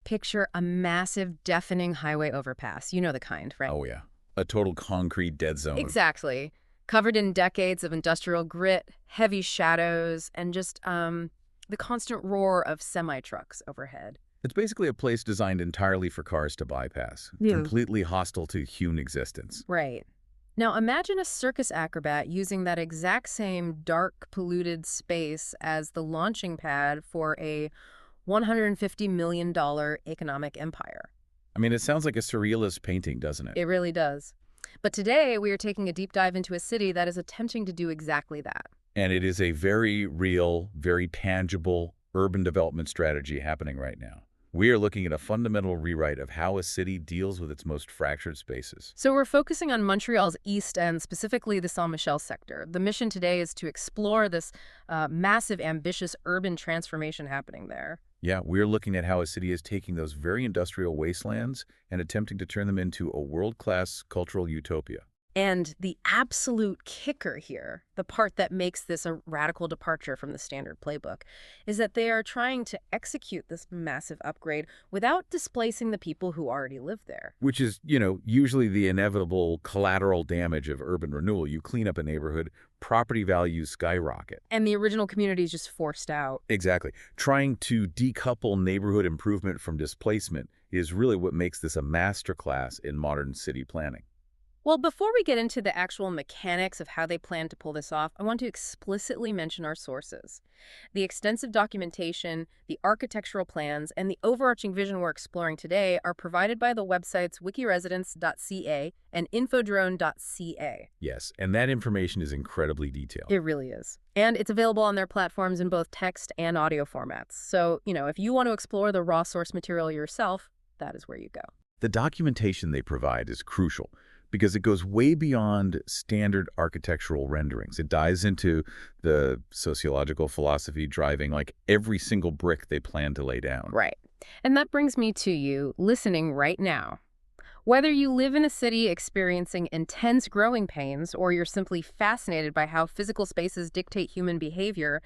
Picture a massive, deafening highway overpass. You know the kind, right? Oh, yeah. A total concrete dead zone. Exactly. Covered in decades of industrial grit, heavy shadows, and just the constant roar of semi-trucks overhead. It's basically a place designed entirely for cars to bypass, Yeah. completely hostile to human existence. Right. Now imagine a circus acrobat using that exact same dark, polluted space as the launching pad for a $150 million economic empire. I mean, it sounds like a surrealist painting, doesn't it? It really does. But today, we are taking a deep dive into a city that is attempting to do exactly that. And it is a very real, very tangible urban development strategy happening right now. We are looking at a fundamental rewrite of how a city deals with its most fractured spaces. So we're focusing on Montreal's East End, specifically the Saint-Michel sector. The mission today is to explore this massive, ambitious urban transformation happening there. Yeah, we're looking at how a city is taking those very industrial wastelands and attempting to turn them into a world-class cultural utopia. And the absolute kicker here, the part that makes this a radical departure from the standard playbook, is that they are trying to execute this massive upgrade without displacing the people who already live there. Which is, usually the inevitable collateral damage of urban renewal. You clean up a neighborhood, property values skyrocket. And the original community is just forced out. Exactly. Trying to decouple neighborhood improvement from displacement is really what makes this a masterclass in modern city planning. Well, before we get into the actual mechanics of how they plan to pull this off, I want to explicitly mention our sources. The extensive documentation, the architectural plans, and the overarching vision we're exploring today are provided by the websites wikiresidence.ca and infodrone.ca. Yes, and that information is incredibly detailed. It really is. And it's available on their platforms in both text and audio formats. So, if you want to explore the raw source material yourself, that is where you go. The documentation they provide is crucial, because it goes way beyond standard architectural renderings. It dives into the sociological philosophy driving every single brick they plan to lay down. Right. And that brings me to you listening right now. Whether you live in a city experiencing intense growing pains or you're simply fascinated by how physical spaces dictate human behavior,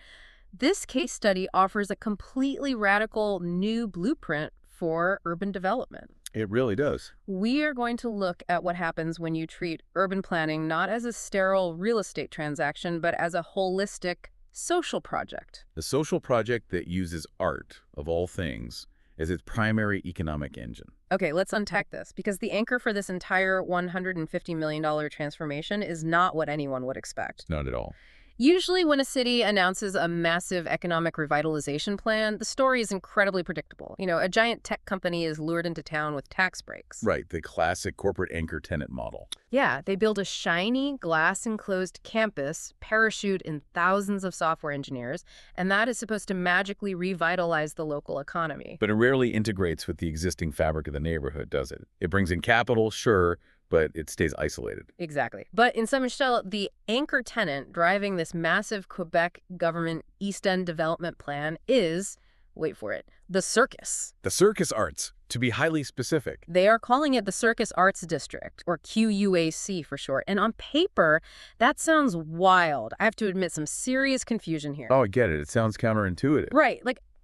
this case study offers a completely radical new blueprint for urban development. It really does. We are going to look at what happens when you treat urban planning not as a sterile real estate transaction, but as a holistic social project. A social project that uses art, of all things, as its primary economic engine. Okay, let's unpack this, because the anchor for this entire $150 million transformation is not what anyone would expect. Not at all. Usually when a city announces a massive economic revitalization plan, the story is incredibly predictable. A giant tech company is lured into town with tax breaks. Right, the classic corporate anchor tenant model. Yeah, they build a shiny, glass-enclosed campus, parachute in thousands of software engineers, and that is supposed to magically revitalize the local economy. But it rarely integrates with the existing fabric of the neighborhood, does it? It brings in capital, sure, but it stays isolated. Exactly. But in Saint-Michel, the anchor tenant driving this massive Quebec government East End development plan is, wait for it, the Circus. The Circus Arts, to be highly specific. They are calling it the Circus Arts District, or QUAC for short. And on paper, that sounds wild. I have to admit some serious confusion here. Oh, I get it. It sounds counterintuitive. Right.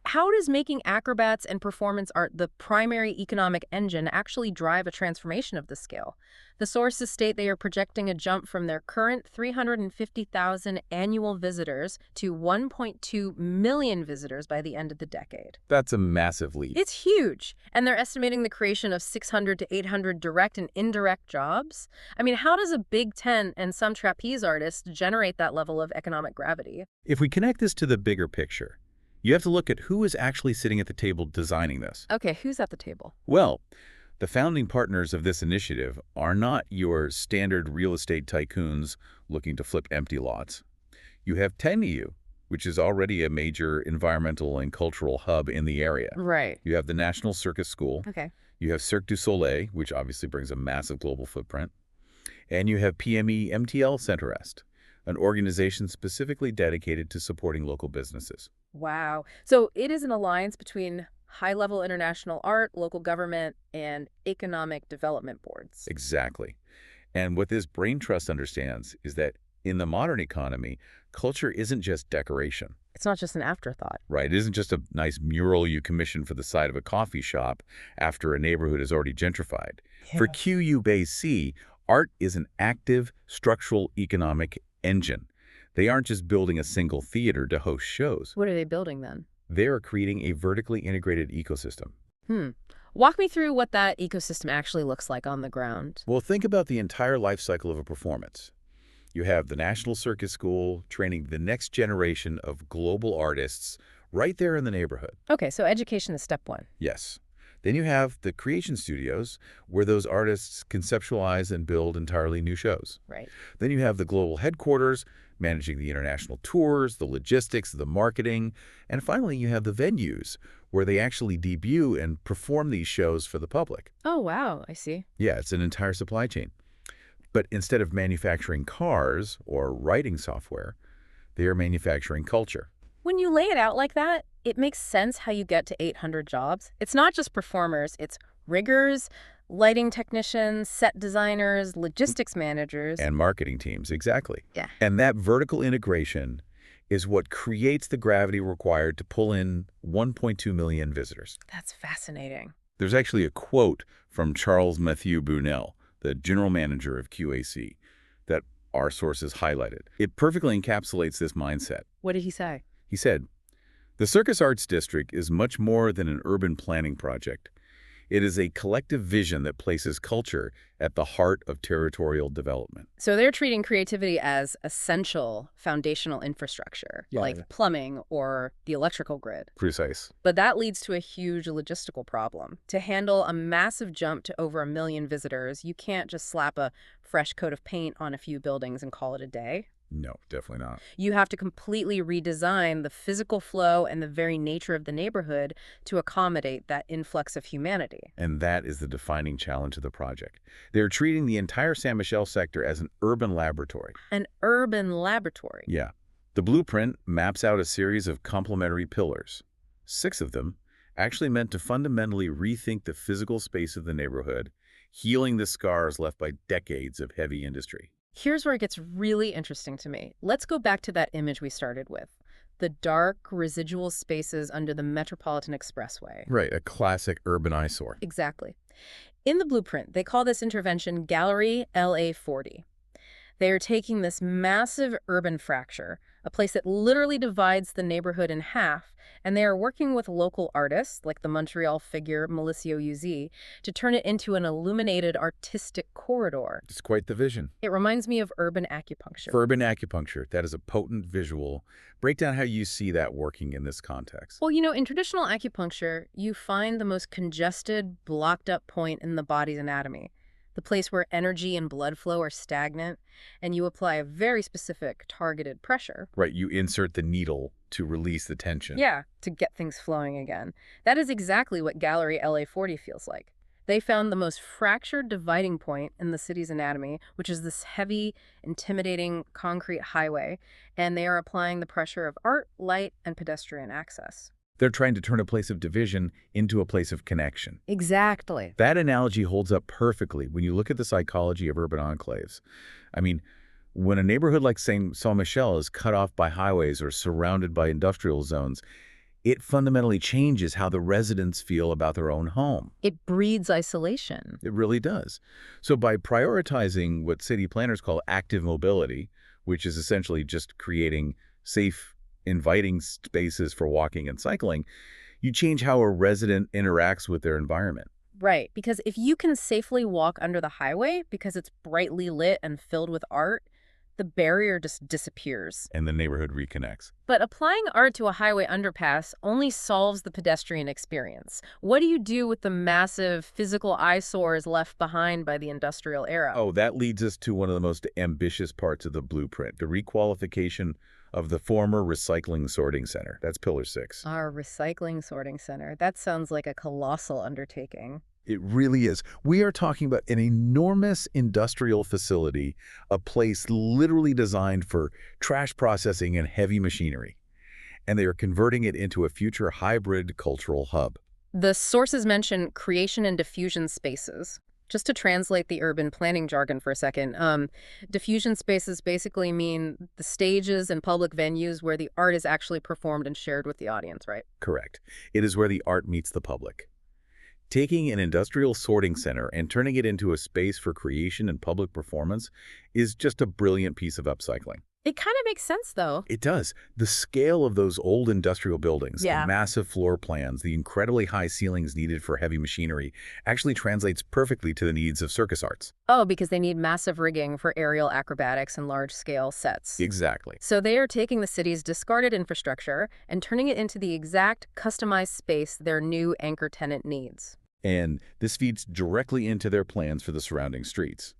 How does making acrobats and performance art the primary economic engine actually drive a transformation of this scale? The sources state they are projecting a jump from their current 350,000 annual visitors to 1.2 million visitors by the end of the decade. That's a massive leap. It's huge. And they're estimating the creation of 600 to 800 direct and indirect jobs. I mean, how does a big tent and some trapeze artists generate that level of economic gravity? If we connect this to the bigger picture, you have to look at who is actually sitting at the table designing this. Okay, who's at the table? Well, the founding partners of this initiative are not your standard real estate tycoons looking to flip empty lots. You have TENU, which is already a major environmental and cultural hub in the area. Right. You have the National Circus School. Okay. You have Cirque du Soleil, which obviously brings a massive global footprint. And you have PME MTL Centre-Est, an organization specifically dedicated to supporting local businesses. Wow. So it is an alliance between high-level international art, local government, and economic development boards. Exactly. And what this brain trust understands is that in the modern economy, culture isn't just decoration. It's not just an afterthought. Right. It isn't just a nice mural you commission for the side of a coffee shop after a neighborhood is already gentrified. For Yeah. QUAC, art is an active structural economic engine. They aren't just building a single theater to host shows. What are they building then? They are creating a vertically integrated ecosystem. Walk me through what that ecosystem actually looks like on the ground. Well, think about the entire life cycle of a performance. You have the National Circus School training the next generation of global artists right there in the neighborhood. Okay, so education is step one. Yes. Then you have the creation studios where those artists conceptualize and build entirely new shows. Right. Then you have the global headquarters managing the international tours, the logistics, the marketing, and finally you have the venues where they actually debut and perform these shows for the public. Oh, wow, I see. Yeah, it's an entire supply chain. But instead of manufacturing cars or writing software, they are manufacturing culture. When you lay it out like that, it makes sense how you get to 800 jobs. It's not just performers, it's riggers, lighting technicians, set designers, logistics managers. And marketing teams, exactly. Yeah. And that vertical integration is what creates the gravity required to pull in 1.2 million visitors. That's fascinating. There's actually a quote from Charles Mathieu Brunel, the general manager of QAC, that our sources highlighted. It perfectly encapsulates this mindset. What did he say? He said, "The Circus Arts District is much more than an urban planning project. It is a collective vision that places culture at the heart of territorial development." So they're treating creativity as essential foundational infrastructure, like plumbing or the electrical grid. Precise. But that leads to a huge logistical problem. To handle a massive jump to over 1 million visitors, you can't just slap a fresh coat of paint on a few buildings and call it a day. No, definitely not. You have to completely redesign the physical flow and the very nature of the neighborhood to accommodate that influx of humanity. And that is the defining challenge of the project. They're treating the entire Saint-Michel sector as an urban laboratory. An urban laboratory. Yeah. The blueprint maps out a series of complementary pillars. 6 of them actually meant to fundamentally rethink the physical space of the neighborhood, healing the scars left by decades of heavy industry. Here's where it gets really interesting to me. Let's go back to that image we started with. The dark, residual spaces under the Metropolitan Expressway. Right, a classic urban eyesore. Exactly. In the blueprint, they call this intervention Galerie LA40. They are taking this massive urban fracture, a place that literally divides the neighborhood in half, and they are working with local artists, like the Montreal figure Malicio UZ, to turn it into an illuminated artistic corridor. It's quite the vision. It reminds me of urban acupuncture. For urban acupuncture, that is a potent visual. Break down how you see that working in this context. Well, in traditional acupuncture, you find the most congested, blocked up point in the body's anatomy, the place where energy and blood flow are stagnant, and you apply a very specific targeted pressure. Right, you insert the needle to release the tension. Yeah, to get things flowing again. That is exactly what Galerie LA40 feels like. They found the most fractured dividing point in the city's anatomy, which is this heavy, intimidating concrete highway, and they are applying the pressure of art, light, and pedestrian access. They're trying to turn a place of division into a place of connection. Exactly. That analogy holds up perfectly when you look at the psychology of urban enclaves. I mean, when a neighborhood like Saint-Michel is cut off by highways or surrounded by industrial zones, it fundamentally changes how the residents feel about their own home. It breeds isolation. It really does. So by prioritizing what city planners call active mobility, which is essentially just creating safe, inviting spaces for walking and cycling, you change how a resident interacts with their environment. Right, because if you can safely walk under the highway because it's brightly lit and filled with art, the barrier just disappears. And the neighborhood reconnects. But applying art to a highway underpass only solves the pedestrian experience. What do you do with the massive physical eyesores left behind by the industrial era? Oh, that leads us to one of the most ambitious parts of the blueprint, the requalification of the former recycling sorting center. That's Pillar 6. Our recycling sorting center. That sounds like a colossal undertaking. It really is. We are talking about an enormous industrial facility, a place literally designed for trash processing and heavy machinery. And they are converting it into a future hybrid cultural hub. The sources mention creation and diffusion spaces. Just to translate the urban planning jargon for a second, diffusion spaces basically mean the stages and public venues where the art is actually performed and shared with the audience, right? Correct. It is where the art meets the public. Taking an industrial sorting center and turning it into a space for creation and public performance is just a brilliant piece of upcycling. It kind of makes sense, though. It does. The scale of those old industrial buildings, the Yeah. massive floor plans, the incredibly high ceilings needed for heavy machinery actually translates perfectly to the needs of circus arts. Oh, because they need massive rigging for aerial acrobatics and large-scale sets. Exactly. So they are taking the city's discarded infrastructure and turning it into the exact customized space their new anchor tenant needs. And this feeds directly into their plans for the surrounding streets.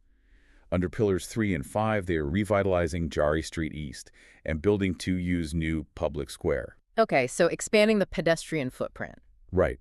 Under Pillars 3 and 5, they are revitalizing Jarry Street East and building 2U's new public square. Okay, so expanding the pedestrian footprint. Right.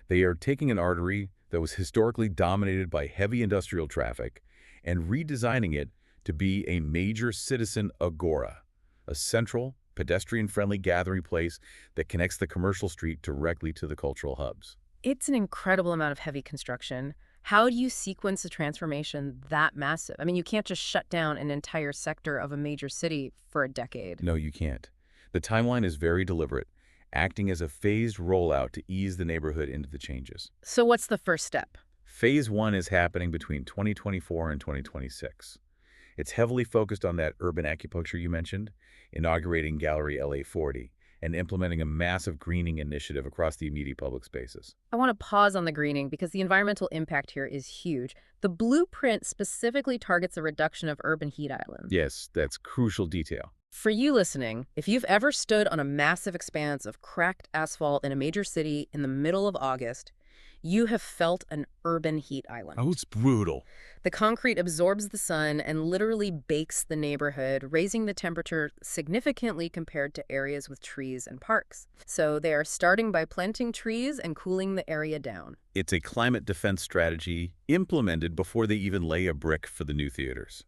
They are taking an artery that was historically dominated by heavy industrial traffic and redesigning it to be a major citizen agora, a central, pedestrian-friendly gathering place that connects the commercial street directly to the cultural hubs. It's an incredible amount of heavy construction. How do you sequence a transformation that massive? I mean, you can't just shut down an entire sector of a major city for a decade. No, you can't. The timeline is very deliberate, acting as a phased rollout to ease the neighborhood into the changes. So what's the first step? Phase 1 is happening between 2024 and 2026. It's heavily focused on that urban acupuncture you mentioned, inaugurating Galerie LA 40, and implementing a massive greening initiative across the immediate public spaces. I want to pause on the greening because the environmental impact here is huge. The blueprint specifically targets a reduction of urban heat islands. Yes, that's crucial detail. For you listening, if you've ever stood on a massive expanse of cracked asphalt in a major city in the middle of August, you have felt an urban heat island. Oh, it's brutal. The concrete absorbs the sun and literally bakes the neighborhood, raising the temperature significantly compared to areas with trees and parks. So they are starting by planting trees and cooling the area down. It's a climate defense strategy implemented before they even lay a brick for the new theaters,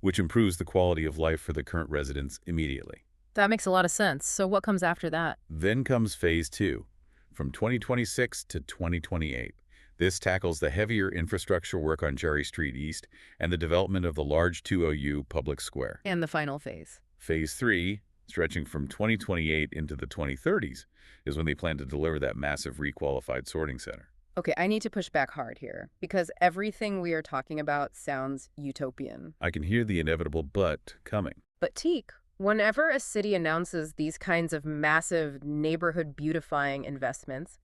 which improves the quality of life for the current residents immediately. That makes a lot of sense. So what comes after that? Then comes Phase 2, from 2026 to 2028. This tackles the heavier infrastructure work on Jarry Street East and the development of the large 2OU public square. And the final phase. Phase 3, stretching from 2028 into the 2030s, is when they plan to deliver that massive requalified sorting center. Okay, I need to push back hard here because everything we are talking about sounds utopian. I can hear the inevitable but coming. But Teak, whenever a city announces these kinds of massive neighborhood beautifying investments,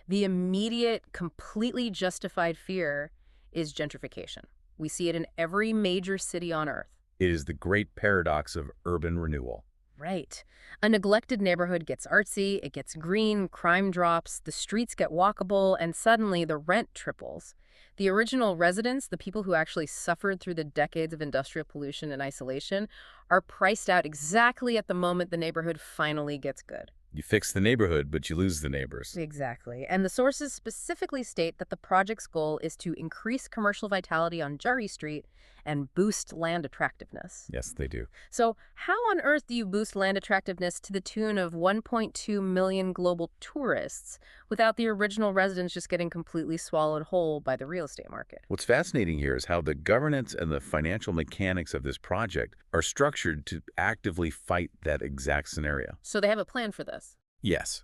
the immediate, completely justified fear is gentrification. We see it in every major city on Earth. It is the great paradox of urban renewal. Right. A neglected neighborhood gets artsy, it gets green, crime drops, the streets get walkable, and suddenly the rent triples. The original residents, the people who actually suffered through the decades of industrial pollution and isolation, are priced out exactly at the moment the neighborhood finally gets good. You fix the neighborhood, but you lose the neighbors. Exactly. And the sources specifically state that the project's goal is to increase commercial vitality on Jarry Street and boost land attractiveness. Yes, they do. So how on earth do you boost land attractiveness to the tune of 1.2 million global tourists without the original residents just getting completely swallowed whole by the real estate market? What's fascinating here is how the governance and the financial mechanics of this project are structured to actively fight that exact scenario. So they have a plan for this. Yes.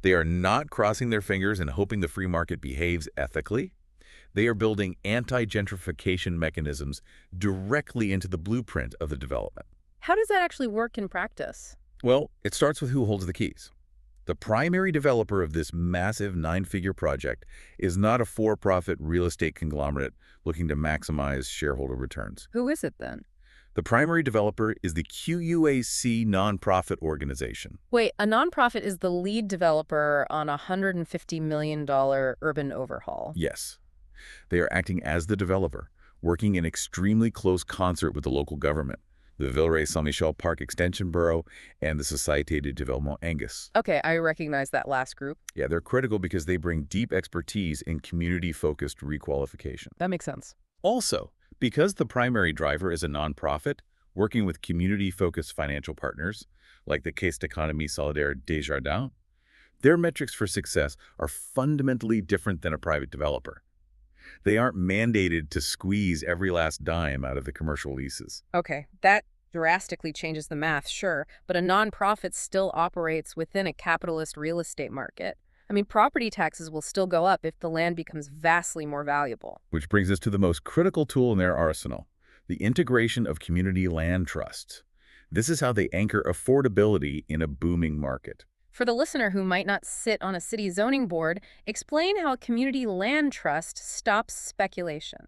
They are not crossing their fingers and hoping the free market behaves ethically. They are building anti-gentrification mechanisms directly into the blueprint of the development. How does that actually work in practice? Well, it starts with who holds the keys. The primary developer of this massive 9-figure project is not a for-profit real estate conglomerate looking to maximize shareholder returns. Who is it then? The primary developer is the QUAC nonprofit organization. Wait, a nonprofit is the lead developer on a $150 million urban overhaul. Yes. They are acting as the developer, working in extremely close concert with the local government, the Villeray Saint-Michel Park Extension Borough, and the Société de Développement Angus. Okay, I recognize that last group. Yeah, they're critical because they bring deep expertise in community-focused requalification. That makes sense. Also, because the primary driver is a nonprofit, working with community-focused financial partners, like the Caisse d'Économie Solidaire Desjardins, their metrics for success are fundamentally different than a private developer. They aren't mandated to squeeze every last dime out of the commercial leases. Okay, that drastically changes the math, sure, but a nonprofit still operates within a capitalist real estate market. I mean, property taxes will still go up if the land becomes vastly more valuable. Which brings us to the most critical tool in their arsenal, the integration of community land trusts. This is how they anchor affordability in a booming market. For the listener who might not sit on a city zoning board, explain how a community land trust stops speculation.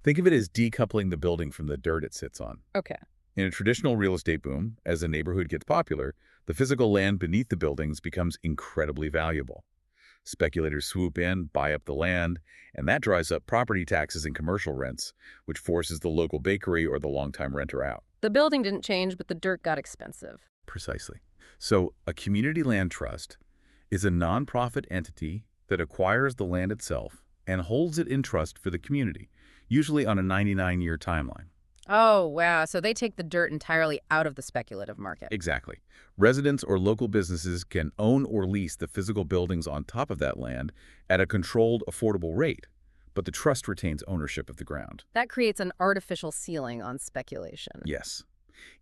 Think of it as decoupling the building from the dirt it sits on. Okay. In a traditional real estate boom, as a neighborhood gets popular, the physical land beneath the buildings becomes incredibly valuable. Speculators swoop in, buy up the land, and that drives up property taxes and commercial rents, which forces the local bakery or the longtime renter out. The building didn't change, but the dirt got expensive. Precisely. So a community land trust is a nonprofit entity that acquires the land itself and holds it in trust for the community, usually on a 99-year timeline. Oh, wow. So they take the dirt entirely out of the speculative market. Exactly. Residents or local businesses can own or lease the physical buildings on top of that land at a controlled, affordable rate, but the trust retains ownership of the ground. That creates an artificial ceiling on speculation. Yes.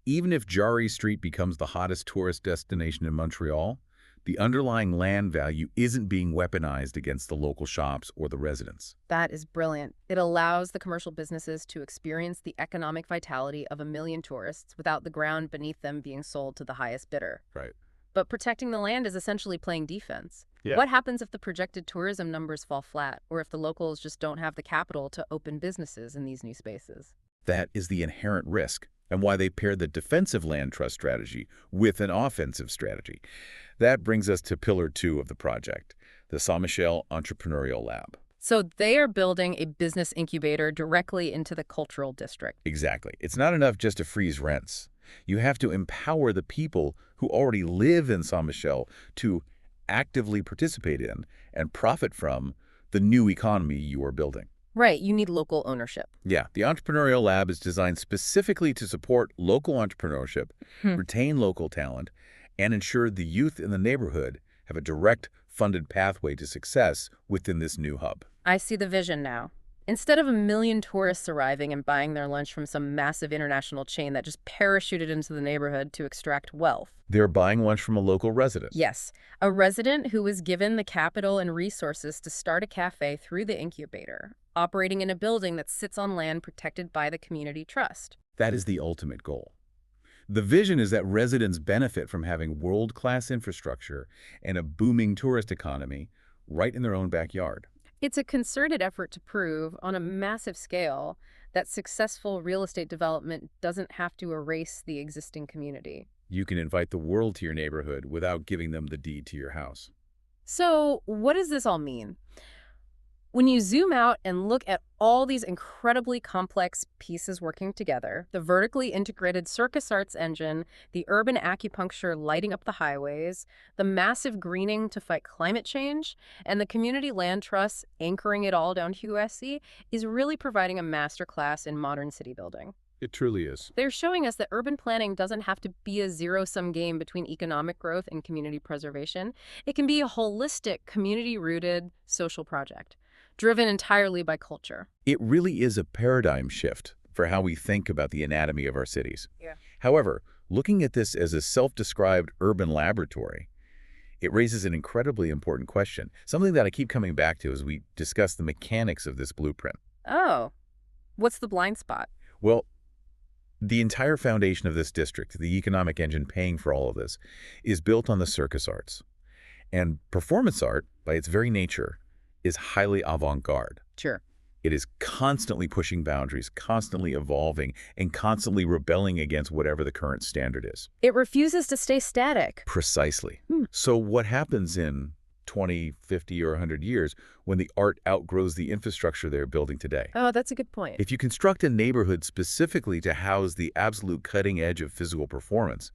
Even if Jarry Street becomes the hottest tourist destination in Montreal, the underlying land value isn't being weaponized against the local shops or the residents. That is brilliant. It allows the commercial businesses to experience the economic vitality of 1 million tourists without the ground beneath them being sold to the highest bidder. Right. But protecting the land is essentially playing defense. Yeah. What happens if the projected tourism numbers fall flat, or if the locals just don't have the capital to open businesses in these new spaces? That is the inherent risk, and why they pair the defensive land trust strategy with an offensive strategy. That brings us to Pillar 2 of the project, the Saint-Michel Entrepreneurial Lab. So they are building a business incubator directly into the cultural district. Exactly. It's not enough just to freeze rents. You have to empower the people who already live in Saint-Michel to actively participate in and profit from the new economy you are building. Right, you need local ownership. Yeah, the Entrepreneurial Lab is designed specifically to support local entrepreneurship, retain local talent, and ensure the youth in the neighborhood have a direct, funded pathway to success within this new hub. I see the vision now. Instead of 1 million tourists arriving and buying their lunch from some massive international chain that just parachuted into the neighborhood to extract wealth. They're buying lunch from a local resident. Yes, a resident who was given the capital and resources to start a cafe through the incubator, operating in a building that sits on land protected by the community trust. That is the ultimate goal. The vision is that residents benefit from having world-class infrastructure and a booming tourist economy right in their own backyard. It's a concerted effort to prove, on a massive scale, that successful real estate development doesn't have to erase the existing community. You can invite the world to your neighborhood without giving them the deed to your house. So, what does this all mean? When you zoom out and look at all these incredibly complex pieces working together, the vertically integrated Circus Arts engine, the urban acupuncture lighting up the highways, the massive greening to fight climate change, and the community land trusts anchoring it all down QUAC, is really providing a masterclass in modern city building. It truly is. They're showing us that urban planning doesn't have to be a zero-sum game between economic growth and community preservation. It can be a holistic, community-rooted social project, driven entirely by culture. It really is a paradigm shift for how we think about the anatomy of our cities. Yeah. However, looking at this as a self-described urban laboratory, it raises an incredibly important question, something that I keep coming back to as we discuss the mechanics of this blueprint. Oh, what's the blind spot? Well, the entire foundation of this district, the economic engine paying for all of this, is built on the circus arts. And performance art, by its very nature, is highly avant-garde. Sure. It is constantly pushing boundaries, constantly evolving, and constantly rebelling against whatever the current standard is. It refuses to stay static. Precisely. So what happens in 20, 50, or 100 years when the art outgrows the infrastructure they're building today? Oh, that's a good point. If you construct a neighborhood specifically to house the absolute cutting edge of physical performance,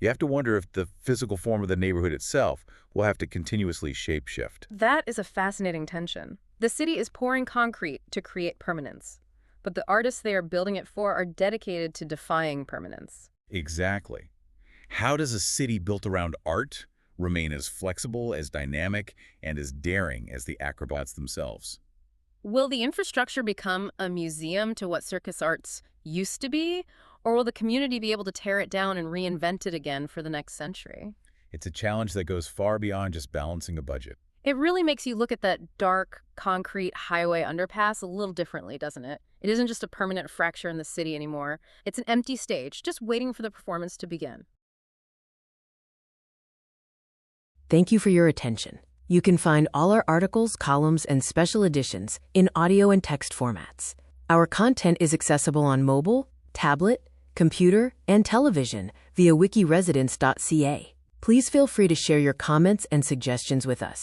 you have to wonder if the physical form of the neighborhood itself will have to continuously shape-shift. That is a fascinating tension. The city is pouring concrete to create permanence, but the artists they are building it for are dedicated to defying permanence. Exactly. How does a city built around art remain as flexible, as dynamic, and as daring as the acrobats themselves? Will the infrastructure become a museum to what circus arts used to be, or will the community be able to tear it down and reinvent it again for the next century? It's a challenge that goes far beyond just balancing a budget. It really makes you look at that dark, concrete highway underpass a little differently, doesn't it? It isn't just a permanent fracture in the city anymore. It's an empty stage, just waiting for the performance to begin. Thank you for your attention. You can find all our articles, columns, and special editions in audio and text formats. Our content is accessible on mobile, tablet, computer, and television via wikiresidence.ca. Please feel free to share your comments and suggestions with us.